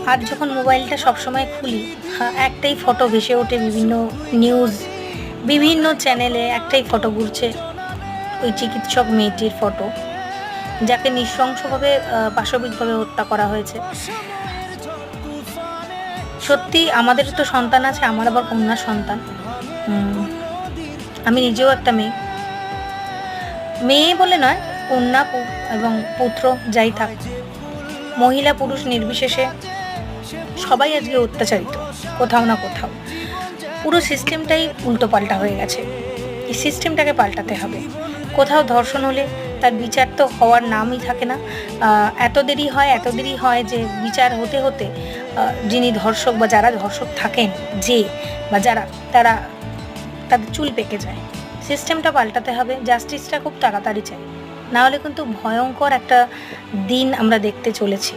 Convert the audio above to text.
আর যখন মোবাইলটা সবসময় খুলি, একটাই ফটো ভেসে ওঠে, বিভিন্ন নিউজ, বিভিন্ন চ্যানেলে একটাই ফটো ঘুরছে, ওই চিকিৎসক মেয়েটির ফটো, যাকে নৃশংসভাবে পাশবিকভাবে হত্যা করা হয়েছে। সত্যি আমাদের তো সন্তান আছে, আমার আবার কন্যা সন্তান। আমি নিজেও একটা মেয়ে, মেয়ে বলে নয়, কন্যা এবং পুত্র যাই থাক, মহিলা পুরুষ নির্বিশেষে সবাই আজকে অত্যাচারিত কোথাও না কোথাও। পুরো সিস্টেমটাই উল্টোপাল্টা হয়ে গেছে। এই সিস্টেমটাকে পাল্টাতে হবে। কোথাও ধর্ষণ হলে তার বিচার তো হওয়ার নামই থাকে না। এত দেরি হয় যে বিচার হতে হতে যিনি ধর্ষক বা যারা ধর্ষক থাকেন, যারা, তাদের চুল পেকে যায়। সিস্টেমটা পাল্টাতে হবে, জাস্টিসটা খুব তাড়াতাড়ি চাই, নাহলে কিন্তু ভয়ঙ্কর একটা দিন আমরা দেখতে চলেছি।